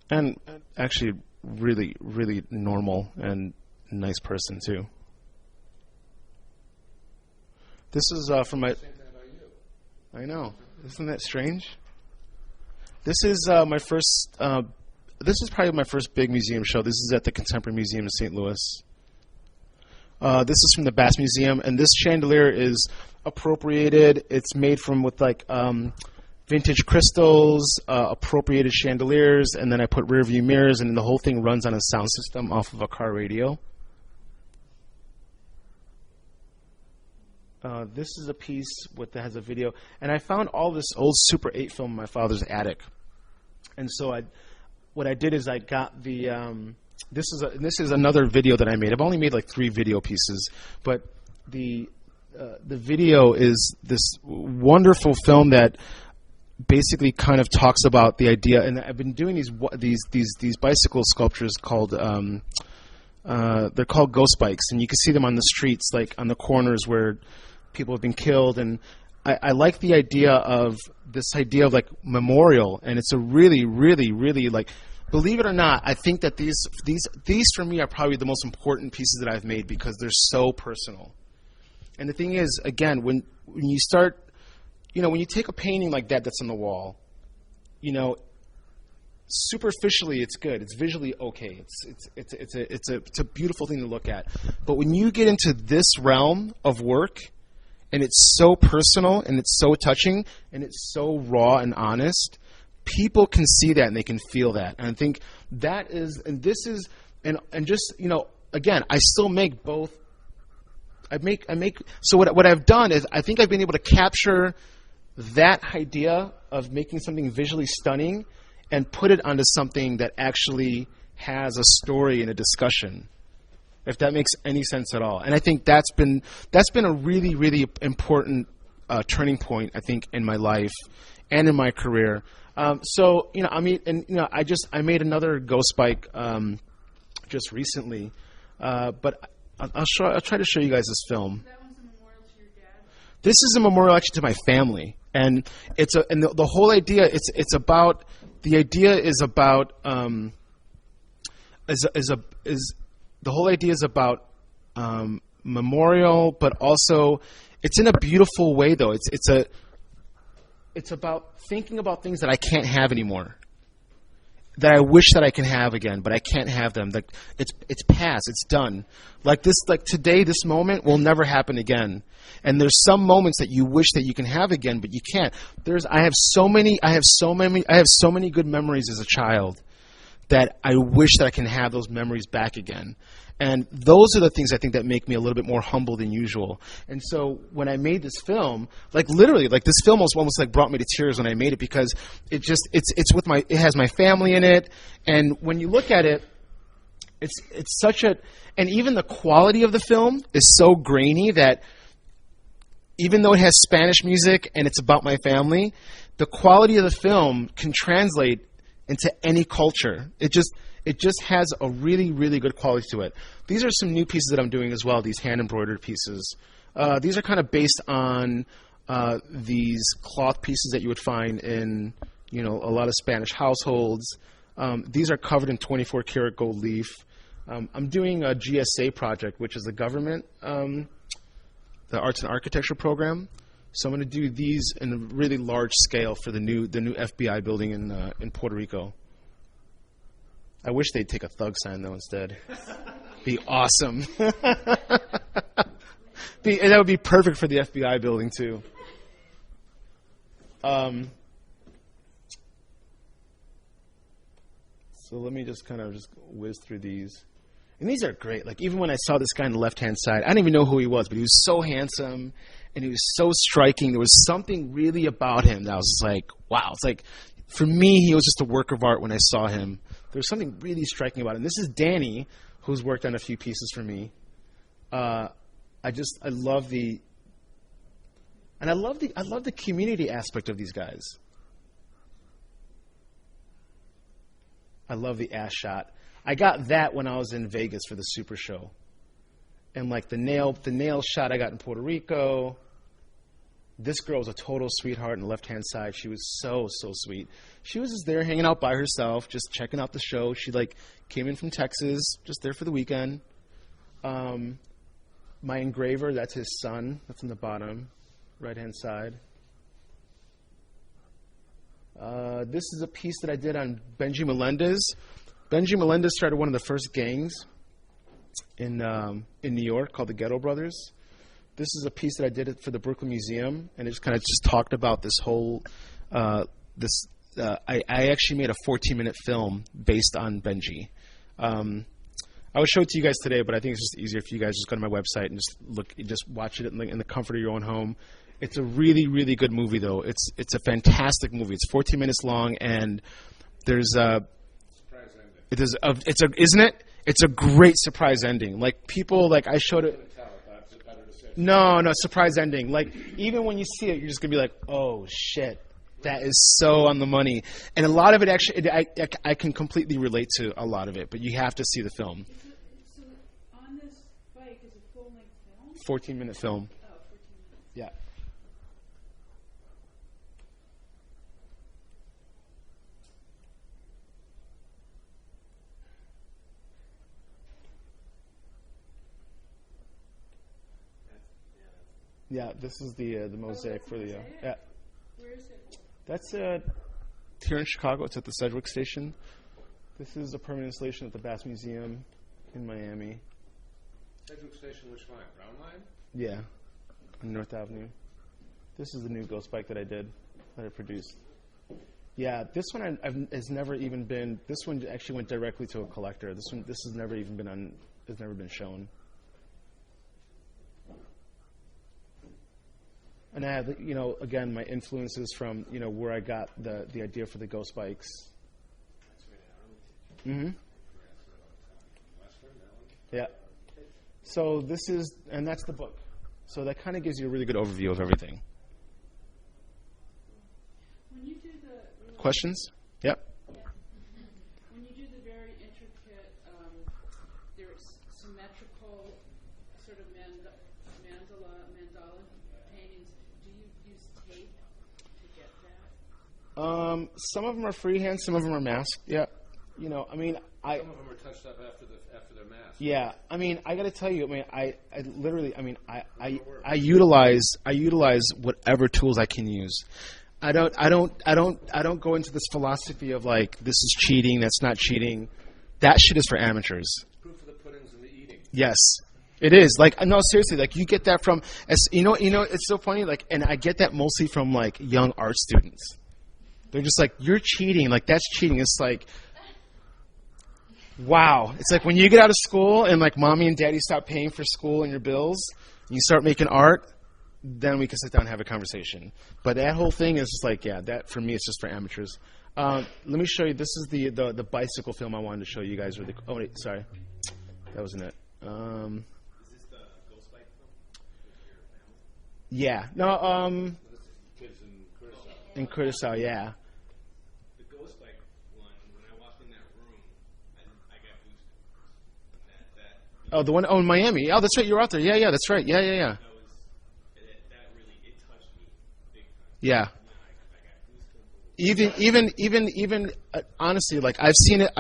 And actually really, really normal and nice person, too. This is from my... I know. Isn't that strange? This is my first... this is probably my first big museum show. This is at the Contemporary Museum in St. Louis. This is from the Bass Museum, and this chandelier is appropriated. It's made from with like vintage crystals, appropriated chandeliers, and then I put rear view mirrors, and the whole thing runs on a sound system off of a car radio. This is a piece that has a video, and I found all this old Super 8 film in my father's attic, and so what I did is I got the this is another video that I made. I've only made like 3 video pieces, but the video is this wonderful film that basically kind of talks about the idea. And I've been doing these bicycle sculptures called they're called ghost bikes, and you can see them on the streets, like on the corners where people have been killed. And I like the idea of this idea of like memorial, and it's a really, really, really like, believe it or not, I think that these for me are probably the most important pieces that I've made because they're so personal. And the thing is, again, when you start, when you take a painting like that that's on the wall, superficially it's good, it's visually okay, it's a beautiful thing to look at. But when you get into this realm of work, and it's so personal, and it's so touching, and it's so raw and honest, people can see that and they can feel that. And I think that is, and this is, and just, again, I still make both. So what I've done is I think I've been able to capture that idea of making something visually stunning and put it onto something that actually has a story and a discussion, if that makes any sense at all. And I think that's been a really, really important turning point, I think, in my life and in my career. I made another ghost bike just recently, but I'll try to show you guys this film. That one's a memorial to your dad? This is a memorial actually to my family, and the whole idea is about memorial, but also it's in a beautiful way though. It's about thinking about things that I can't have anymore, that I wish that I can have again, but I can't have them. Like it's past, it's done. Like today, this moment will never happen again. And there's some moments that you wish that you can have again, but you can't. I have so many good memories as a child that I wish that I can have those memories back again. And those are the things I think that make me a little bit more humble than usual. And so when I made this film, like literally, like this film almost like brought me to tears when I made it, because it has my family in it. And when you look at it, it's and even the quality of the film is so grainy that even though it has Spanish music and it's about my family, the quality of the film can translate into any culture. It just has a really, really good quality to it. These are some new pieces that I'm doing as well, these hand-embroidered pieces. These are kind of based on these cloth pieces that you would find in, a lot of Spanish households. These are covered in 24-karat gold leaf. I'm doing a GSA project, which is the government, the Arts and Architecture program. So I'm going to do these in a really large scale for the new FBI building in Puerto Rico. I wish they'd take a thug sign though instead. Be awesome. That would be perfect for the FBI building too. So let me just kind of whiz through these. And these are great. Like even when I saw this guy on the left-hand side, I didn't even know who he was, but he was so handsome and he was so striking. There was something really about him that I was just like, wow. It's like, for me, he was just a work of art when I saw him. There was something really striking about him. This is Danny, who's worked on a few pieces for me. I love the, and I love the community aspect of these guys. I love the ass shot. I got that when I was in Vegas for the Super Show. And like the nail shot I got in Puerto Rico. This girl was a total sweetheart on the left-hand side. She was so sweet. She was just there hanging out by herself, just checking out the show. She like came in from Texas, just there for the weekend. My engraver, that's his son. That's on the bottom, right-hand side. This is a piece that I did on Benji Melendez. Benji Melendez started one of the first gangs in New York called the Ghetto Brothers. This is a piece that I did for the Brooklyn Museum, and it just kind of just talked about this whole I actually made a 14-minute film based on Benji. I would show it to you guys today, but I think it's just easier if you guys just go to my website and just watch it in the comfort of your own home. It's a really, really good movie, though. It's a fantastic movie. It's 14 minutes long, and there's isn't it? It's a great surprise ending. Like people, like I showed it. No, surprise ending. Like even when you see it, you're just gonna be like, oh shit, that is so on the money. And a lot of it actually, I can completely relate to a lot of it, but you have to see the film. So on this bike is a full-length film? 14-minute film. Oh, 14 minutes. Yeah. Yeah, this is the mosaic for the yeah. Where is it? That's here in Chicago. It's at the Sedgwick Station. This is a permanent installation at the Bass Museum in Miami. Sedgwick Station, which line? Brown line? Yeah, on North Avenue. This is the new ghost bike that I produced. Yeah, this one has never even been. This one actually went directly to a collector. This has never even been has never been shown. And I have, again, my influences from, where I got the idea for the ghost bikes. Mm-hmm. Yeah. So this is, and that's the book. So that kind of gives you a really good overview of everything. When you do the Questions? Yep. When you do the very intricate, there's symmetrical sort of mandala paintings. Do you use tape to get that? Some of them are freehand, some of them are masked. Yeah. Some of them are touched up after their mask. Yeah, I got to tell you, I literally, I utilize whatever tools I can use. I don't go into this philosophy of like this is cheating, that's not cheating. That shit is for amateurs. Proof of the pudding's in the eating. Yes, it is. Like no, seriously, like you get that from it's so funny. Like, and I get that mostly from like young art students. They're just like, you're cheating. Like that's cheating. It's like. Wow. It's like when you get out of school and like mommy and daddy stop paying for school and your bills, and you start making art, then we can sit down and have a conversation. But that whole thing is just like, yeah, that for me it's just for amateurs. Let me show you. This is the bicycle film I wanted to show you guys. Oh, wait, sorry. That wasn't it. Is this the ghost bike film with your family? Yeah. No, Kids in Curacao. in Curacao, yeah. The ghost bike one, when I walked in that room, I got goosebumps. Oh, the one in Miami. Oh, that's right. You were out there. Yeah, that's right. Yeah. That really, it touched me big time. Yeah. I got goosebumps. Even honestly, like I've seen it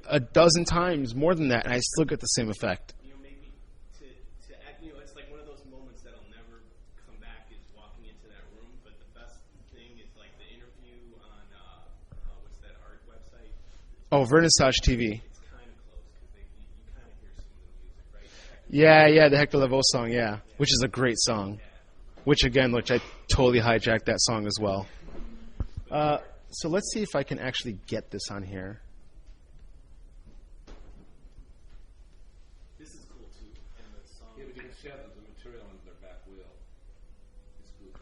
a dozen times more than that, and I still get the same effect. Maybe to act, it's like one of those moments that'll never come back is walking into that room. But the best thing is like the interview on what's that art website? Oh, Vernissage TV. It's kind of close because you kind of hear some of the music, right? Yeah, the Hector Lavoe song, yeah, which is a great song. Which I totally hijacked that song as well. So let's see if I can actually get this on here. This is cool too, and the song. Yeah, but you can see how the material on their back wheel is good.